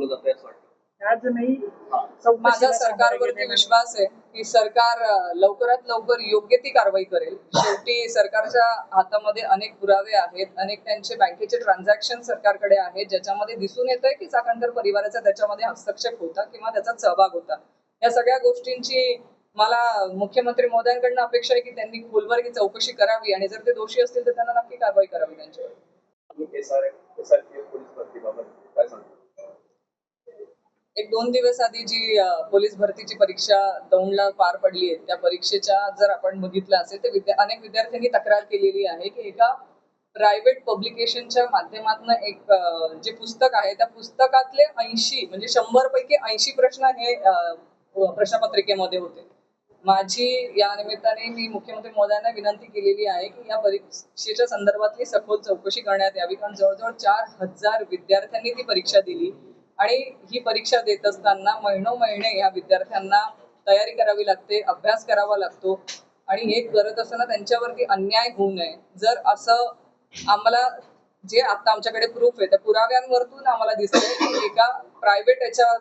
लपवलं जातंय असं वाटतं? अजूनही माझा सरकारवरती विश्वास आहे की सरकार लवकरात लवकर योग्य ती कारवाई करेल. शेवटी सरकारच्या हातामध्ये अनेक पुरावे आहेत, अनेक त्यांचे बँकेचे ट्रान्झॅक्शन सरकारकडे आहेत, ज्याच्यामध्ये दिसून येतंय की चाकणकर परिवाराचा त्याच्यामध्ये हस्तक्षेप होता किंवा त्याचा सहभाग होता. या सगळ्या गोष्टींची मला मुख्यमंत्री महोदयांकडनं अपेक्षा आहे की त्यांनी खोलवर ही चौकशी करावी आणि जर ते दोषी असतील तर त्यांना नक्की कारवाई करावी त्यांच्यावर. पोलीस भरतीबाबत काय सांगतो? एक 2 दिवस आधी जी पोलीस भरतीची परीक्षा दौंडला पार पडली आहे, त्या परीक्षेच्या जर आपण बघितलं असेल तर अनेक विद्यार्थ्यांनी तक्रार केलेली आहे की एका प्रायव्हेट पब्लिकेशनच्या माध्यमातून एक जे पुस्तक आहे त्या पुस्तकातले 80 म्हणजे 100 पैकी 80 प्रश्न हे प्रश्नपत्रिकेमध्ये होते. माझी या निमित्ताने मी मुख्यमंत्री महोदयांना विनंती केलेली आहे की या परीक्षेच्या संदर्भातली सखोल चौकशी करण्यात यावी, कारण जवळजवळ 4000 विद्यार्थ्यांनी ती परीक्षा दिली आणि ही परीक्षा देत असताना महिनोमहिने या विद्यार्थ्यांना तयारी करावी लागते, अभ्यास करावा लागतो आणि हे करत असताना त्यांच्यावरती अन्याय होऊ नये. जर असं आम्हाला जे आता आमच्याकडे प्रूफ आहे त्या पुराव्यांवरतून आम्हाला दिसतंय की एका प्रायव्हेट याच्या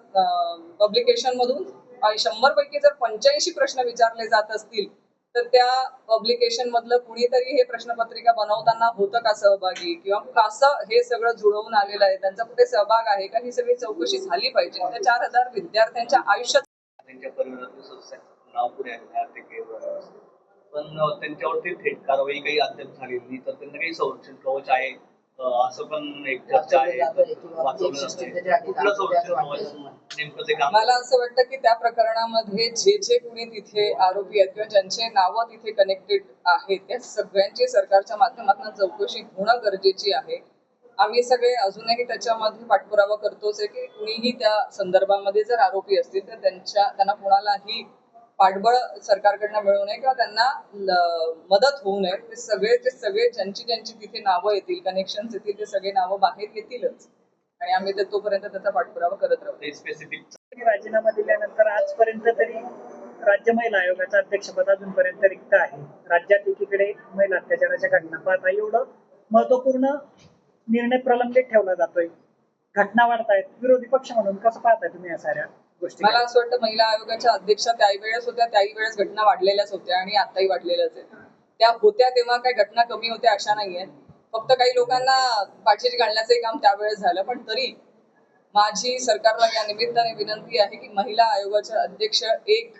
पब्लिकेशन मधून 100 पैकी जर 85 प्रश्न विचारले जात असतील तर त्या पब्लिकेशन मधलं कुणीतरी हे प्रश्नपत्रिका बनवताना होतं का सहभागी किंवा कसं हे सगळं जुळवून आलेलं आहे, त्यांचा कुठे सहभाग आहे का, ही सगळी चौकशी झाली पाहिजे. त्या 4000 विद्यार्थ्यांच्या आयुष्यात त्यांच्या परिवारातल्या सदस्यांचं नाव पुढे आलेलं पण त्यांच्यावरती थेट कारवाई काही अद्याप झालेली नाही, तर त्यांना काही संरक्षण कवच आहे असं पण एक चर्चा आहे. वाचवलं जातंय कुठलं संरक्षण कवच नेमकं ते काम? मला असं वाटतं की त्या प्रकरणामध्ये जे कोणी तिथे आरोपी आहेत किंवा ज्यांचे नावं तिथे कनेक्टेड आहेत त्या सगळ्यांची सरकारच्या माध्यमातून चौकशी होणं गरजेची आहे. आम्ही सगळे अजूनही त्याच्यामध्ये पाठपुरावा करतोच आहे की कुणीही त्या संदर्भामध्ये जर आरोपी असतील तर त्यांना कुणालाही पाठबळ सरकारकडनं मिळू नये किंवा त्यांना मदत होऊ नये. ते सगळे ज्यांची तिथे नावं येतील, कनेक्शन येतील, ते सगळे नावं बाहेर येतीलच आणि आम्ही तोपर्यंत त्याचा पाठपुरावा करत राहू. स्पेसिफिक राजीनामा दिल्यानंतर आजपर्यंत तरी राज्य महिला आयोगाचं अध्यक्षपद अजूनपर्यंत रिक्त आहे. राज्यात एकीकडे महिला अत्याचाराच्या घटना पाहता एवढं महत्वपूर्ण निर्णय प्रलंबित ठेवला जातोय, घटना वाढतायत, विरोधी पक्ष म्हणून कसं पाहताय तुम्ही या साऱ्या गोष्टी? मला असं वाटतं महिला आयोगाच्या अध्यक्षा त्याही वेळेस होत्या, त्याही वेळेस घटना वाढलेल्याच होत्या आणि आताही वाढलेल्याच आहेत. त्या होत्या तेव्हा काही घटना कमी होत्या अशा नाहीये, फक्त काही लोकांना पाठीशी घालण्याचंही काम त्यावेळेस झालं. पण तरी माझी सरकारला या निमित्ताने विनंती आहे की महिला आयोगाच्या अध्यक्ष एक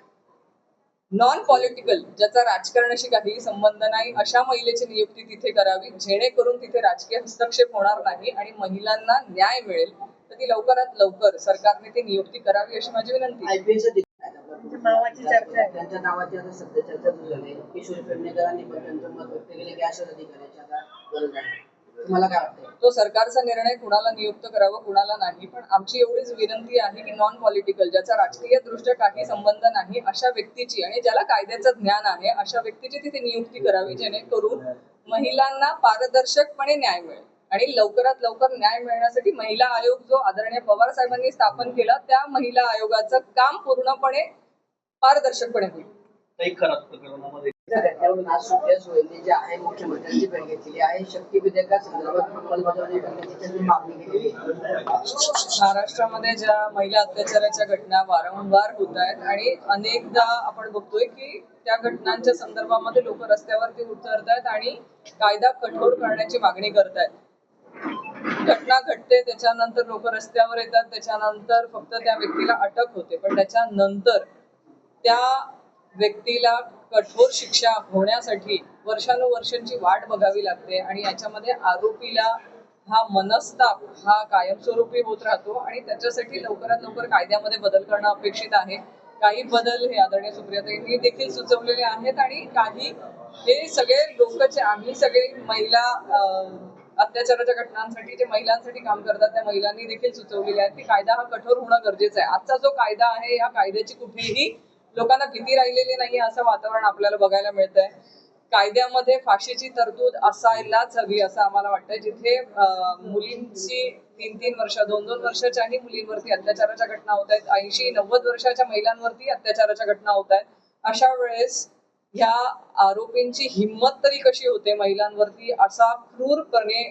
नॉन पॉलिटिकल, ज्याचा राजकारणाशी काहीही संबंध नाही, अशा महिलेची नियुक्ती तिथे करावी, जेणेकरून तिथे राजकीय हस्तक्षेप होणार नाही आणि महिलांना न्याय मिळेल. तर ती लवकरात लवकर सरकारने ती नियुक्ती करावी अशी माझी विनंती. नावाची चर्चा आहे, त्यांच्या नावाची आता सध्या चर्चा सुरू झाली. किशोर पेडणेकरांनी पण त्यांचं मत व्यक्त केले की अशाच अधिकाऱ्याची आता गरज आहे. तुम्हाला काय वाटतं? तो सरकारचा निर्णय कुणाला नियुक्त करावं कुणाला नाही, पण आमची एवढीच विनंती आहे की नॉन पॉलिटिकल, ज्याचा राजकीय दृष्ट्या काही संबंध नाही अशा व्यक्तीची आणि ज्याला कायद्याचं ज्ञान आहे अशा व्यक्तीची तिथे नियुक्ती करावी, जेणेकरून महिलांना पारदर्शकपणे न्याय मिळेल. आणि लवकरात लवकर न्याय मिळण्यासाठी महिला आयोग जो आदरणीय पवार साहेबांनी स्थापन केला त्या महिला आयोगाचं काम पूर्णपणे पारदर्शकपणे होईल. काही खराब प्रकरणामध्ये त्यावरून आज सुप्रिया सुळे जे आहे मुख्यमंत्र्यांची भेट घेतलेली आहे, शक्ती विधेयकासंदर्भात अंमलबजावणी करण्याची त्यांनी मागणी केलेली आहे. महाराष्ट्रामध्ये ज्या महिला अत्याचाराच्या घटना वारंवार होत आहेत आणि अनेकदा आपण बघतोय की त्या घटनांच्या संदर्भामध्ये लोक रस्त्यावरती उतरतायत आणि कायदा कठोर करण्याची मागणी करतायत. घटना घडते, त्याच्यानंतर लोक रस्त्यावर येतात, त्याच्यानंतर फक्त त्या व्यक्तीला अटक होते, पण त्याच्यानंतर त्या व्यक्तीला कठोर शिक्षा होण्यासाठी वर्षानुवर्षांची वाट बघावी लागते आणि याच्यामध्ये आरोपीला हा मनस्ताप हा कायमस्वरूपी होत राहतो आणि त्याच्यासाठी लवकरात लवकर कायद्यामध्ये बदल करणं अपेक्षित आहे. काही बदल हे आदरणीय सुप्रियाताईंनी देखील सुचवलेले आहेत आणि काही हे सगळे लोक जे आम्ही सगळे महिला अत्याचाराच्या घटनांसाठी जे महिलांसाठी काम करतात त्या महिलांनी देखील सुचवलेले आहेत की कायदा हा कठोर होणं गरजेचं आहे. आजचा जो कायदा आहे या कायद्याची कुठेही लोकांना भीती राहिलेली नाही असं वातावरण आपल्याला बघायला मिळतंय. कायद्यामध्ये फाशीची तरतूद असायलाच हवी असं आम्हाला वाटतंय. जिथे मुलींची 3-3 वर्ष 2-2 वर्षाच्याही मुलींवरती अत्याचाराच्या घटना होत आहेत, 80-90 वर्षाच्या महिलांवरती अत्याचाराच्या घटना होत आहेत, अशा वेळेस ह्या आरोपींची हिंमत तरी कशी होते महिलांवरती असा क्रूरपणे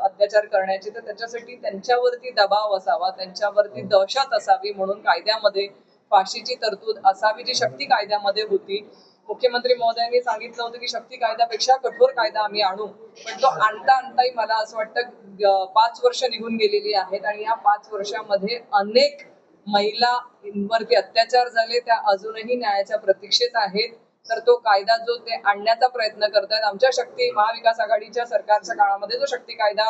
अत्याचार करण्याची, तर त्याच्यासाठी त्यांच्यावरती दबाव असावा, त्यांच्यावरती दहशत असावी म्हणून कायद्यामध्ये फाशीची तरतूद असावी, जी शक्ती कायद्यामध्ये होती. मुख्यमंत्री महोदयांनी सांगितलं होतं की शक्ती कायद्यापेक्षा कठोर कायदा आम्ही आणू, पण तो आणताही मला असं वाटतं 5 वर्ष निघून गेलेली आहेत आणि या 5 वर्षामध्ये अनेक महिलांवरती अत्याचार झाले, त्या अजूनही न्यायाच्या प्रतीक्षेत आहेत. तर तो कायदा जो ते आणण्याचा प्रयत्न करतात, आमच्या शक्ती महाविकास आघाडीच्या सरकारच्या काळामध्ये जो शक्ती कायदा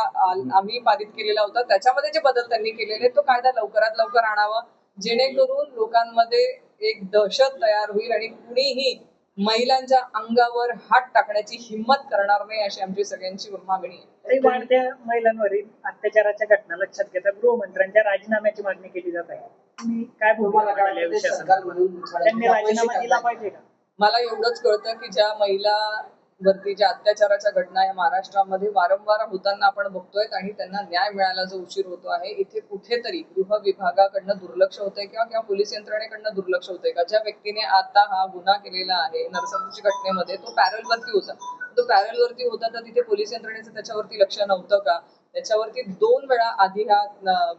आम्ही पारित केलेला होता, त्याच्यामध्ये जे बदल त्यांनी केलेले तो कायदा लवकरात लवकर आणावा, जेणेकरून लोकांमध्ये एक दहशत तयार होईल आणि कुणीही महिलांच्या अंगावर हात टाकण्याची हिंमत करणार नाही, अशी आमची सगळ्यांची मागणी आहे. वाढत्या महिलांवरील अत्याचाराच्या घटना लक्षात घेता गृहमंत्र्यांच्या राजीनाम्याची मागणी केली जात आहे. तुम्ही काय तुम्हाला काय बोलू वाटतं ते सरकार म्हणून त्यांनी राजीनामा दिला पाहिजे का? मला एवढंच कळतं की ज्या महिलांवरती ज्या अत्याचाराच्या घटना या महाराष्ट्रामध्ये वारंवार होताना आपण बघतोय आणि त्यांना न्याय मिळायला जो उशीर होतो आहे, इथे कुठेतरी गृह विभागाकडनं दुर्लक्ष होतंय किंवा पोलीस यंत्रणेकडनं दुर्लक्ष होतंय का? ज्या व्यक्तीने आता हा गुन्हा केलेला आहे नरसंची घटनेमध्ये, तो पॅरलवरती होता, तर तिथे पोलीस यंत्रणेचं त्याच्यावरती लक्ष नव्हतं का? त्याच्यावरती 2 वेळा आधी हा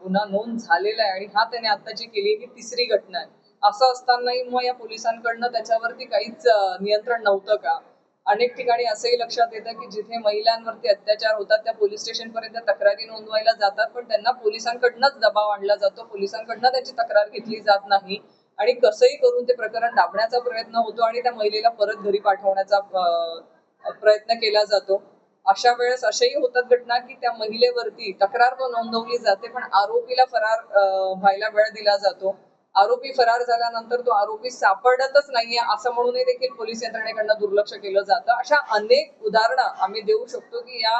गुन्हा नोंद झालेला आहे आणि हा त्याने आता जी केली ही 3री घटना आहे. असं असतानाही मग या पोलिसांकडनं त्याच्यावरती काहीच नियंत्रण नव्हतं का? अनेक ठिकाणी असंही लक्षात येतं की जिथे महिलांवरती अत्याचार होतात त्या पोलीस स्टेशन पर्यंत तक्रारी नोंदवायला जातात, पण त्यांना पोलिसांकडनंच दबाव आणला जातो, पोलिसांकडनं त्याची तक्रार घेतली जात नाही आणि कसंही करून ते प्रकरण दाबण्याचा प्रयत्न होतो आणि त्या महिलेला परत घरी पाठवण्याचा प्रयत्न केला जातो. अशा वेळेस अशाही होतात घटना की त्या महिलेवरती तक्रार तो नोंदवली जाते, पण आरोपीला फरार व्हायला वेळ दिला जातो. आरोपी फरार झाल्यानंतर तो आरोपी सापडतच नाहीये असं म्हणूनही देखील पोलीस यंत्रणेकडनं दुर्लक्ष केलं जातं. अशा अनेक उदाहरणं आम्ही देऊ शकतो की या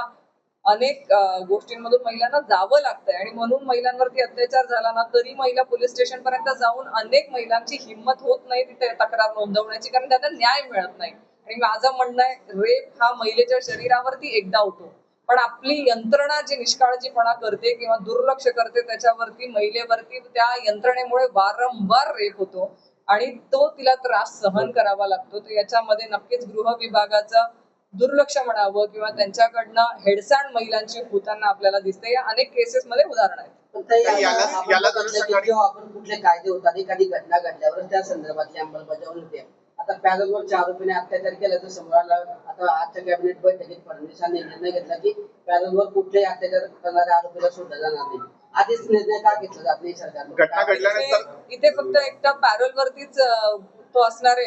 अनेक गोष्टींमधून महिलांना जावं लागतंय आणि म्हणून महिलांवरती अत्याचार झाला ना तरी महिला पोलीस स्टेशन पर्यंत जाऊन अनेक महिलांची हिंमत होत नाही तिथे तक्रार नोंदवण्याची, कारण त्यांना न्याय मिळत नाही. आणि माझं म्हणणं आहे, रेप हा महिलेच्या शरीरावरती एकदा होतो, पण आपली यंत्रणा जी निष्काळजीपणा करते किंवा दुर्लक्ष करते त्याच्यावरती, महिलेवरती त्या यंत्रणेमुळे वारंवार रेप होतो आणि तो तिला त्रास सहन करावा लागतो. तर याच्यामध्ये नक्कीच गृह विभागाचं दुर्लक्ष म्हणावं किंवा त्यांच्याकडनं हेडसांड महिलांची होताना आपल्याला दिसते. या अनेक केसेस मध्ये उदाहरण आहेत. जेव्हा आपण कुठले कायदे होतात, एखादी घटना घडल्यावर त्या संदर्भातली अंमलबजावणी होते. आता पॅरलवरच्या आरोपीने अत्याचार केला तर समोर आला. आता आजच्या कॅबिनेट बैठकीत फडणवीसांनी निर्णय घेतला की पॅरलवर कुठल्याही अत्याचार करणाऱ्या आरोपीला सोडलं जाणार नाही. आधीच निर्णय का घेतला जात नाही सरकारने? इथे फक्त एकटा पॅरलवरतीच तो असणारे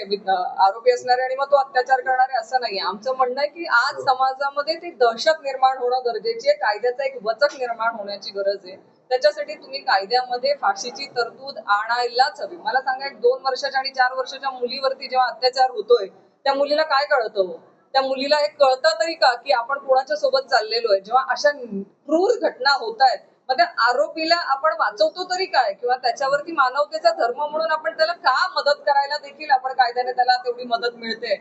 आरोपी असणारे आणि मग तो अत्याचार करणारे असं नाहीये. आमचं म्हणणं आहे की आज समाजामध्ये ती दहशत निर्माण होणं गरजेची आहे, कायद्याचा एक वचक निर्माण होण्याची गरज आहे. त्याच्यासाठी तुम्ही कायद्यामध्ये फाशीची तरतूद आणायलाच हवी. मला सांगा, 2 वर्षाच्या आणि 4 वर्षाच्या मुलीवरती जेव्हा अत्याचार होतोय त्या मुलीला काय कळतं? त्या मुलीला हे कळतं तरी का की आपण कोणाच्या सोबत चाललेलो आहे? जेव्हा अशा क्रूर घटना होत आहेत मग त्या आरोपीला आपण वाचवतो तरी काय, किंवा त्याच्यावरती मानवतेचा धर्म म्हणून आपण त्याला का मदत करायला देखील आपण कायद्याने त्याला तेवढी मदत मिळते?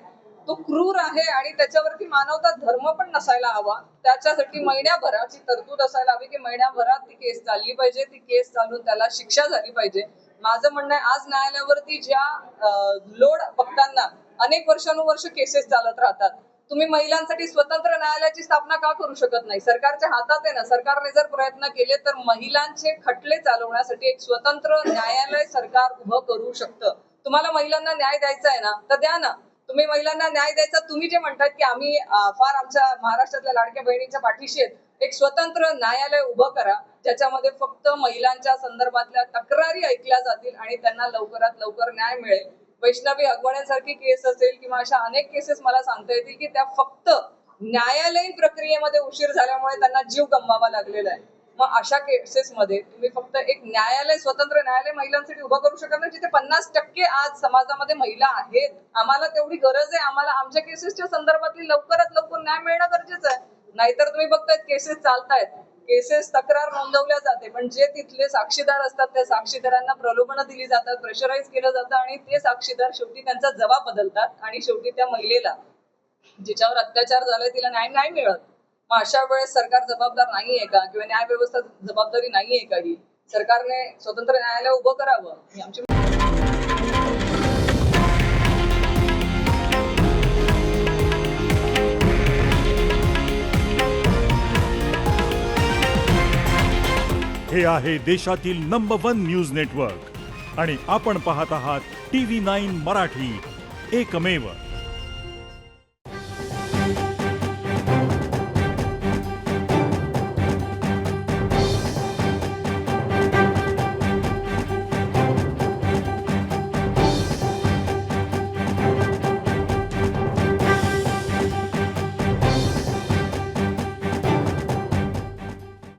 तो क्रूर आहे आणि त्याच्यावरती मानवता धर्म पण नसायला हवा. त्याच्यासाठी महिन्याभराची तरतूद असायला हवी की महिन्याभरात ती केस चालली पाहिजे, ती केस चालून त्याला शिक्षा झाली पाहिजे. माझं म्हणणं आहे, आज न्यायालयावरती ज्या लोड बघताना अनेक वर्षानुवर्ष केसेस चालत राहतात, तुम्ही महिलांसाठी स्वतंत्र न्यायालयाची स्थापना का करू शकत नाही? सरकारच्या हातात आहे ना. सरकारने जर प्रयत्न केले तर महिलांचे खटले चालवण्यासाठी एक स्वतंत्र न्यायालय सरकार उभं करू शकतं. तुम्हाला महिलांना न्याय द्यायचा आहे ना, तर द्या ना. तुम्ही महिलांना न्याय द्यायचा, तुम्ही जे म्हणतात की आम्ही फार आमच्या महाराष्ट्रातल्या लाडक्या बहिणींच्या पाठीशी आहेत, एक स्वतंत्र न्यायालय उभं करा ज्याच्यामध्ये फक्त महिलांच्या संदर्भातल्या तक्रारी ऐकल्या जातील आणि त्यांना लवकरात लवकर न्याय मिळेल. वैष्णवी हगवण्यासारखी केस असेल किंवा अशा अनेक केसेस मला सांगता येतील की त्या फक्त न्यायालयीन प्रक्रियेमध्ये उशीर झाल्यामुळे त्यांना जीव गमवावा लागलेला आहे. मग अशा केसेसमध्ये तुम्ही फक्त एक न्यायालय, स्वतंत्र न्यायालय महिलांसाठी उभं करू शकत नाही, जिथे 50% आज समाजामध्ये महिला आहेत. आम्हाला तेवढी गरज आहे. आम्हाला आमच्या केसेसच्या संदर्भातली लवकरात लवकर न्याय मिळणं गरजेचं आहे. नाहीतर तुम्ही बघतायत केसेस चालतायत, केसेस तक्रार नोंदवल्या जाते, पण जे तिथले साक्षीदार असतात त्या साक्षीदारांना प्रलोभनं दिली जातात, प्रेशराईज केलं जातं आणि ते साक्षीदार शेवटी त्यांचा जबाब बदलतात आणि शेवटी त्या महिलेला जिच्यावर अत्याचार झालाय तिला न्याय नाही मिळत. मग अशा वेळेस सरकार जबाबदार नाहीये का, किंवा न्याय व्यवस्था जबाबदारी नाहीये का? ही सरकारने स्वतंत्र न्यायालय उभं करावं ही आमची हे आहे देशातील नंबर 1 न्यूज नेटवर्क आणि आपण पाहत आहात TV9 मराठी, एकमेव.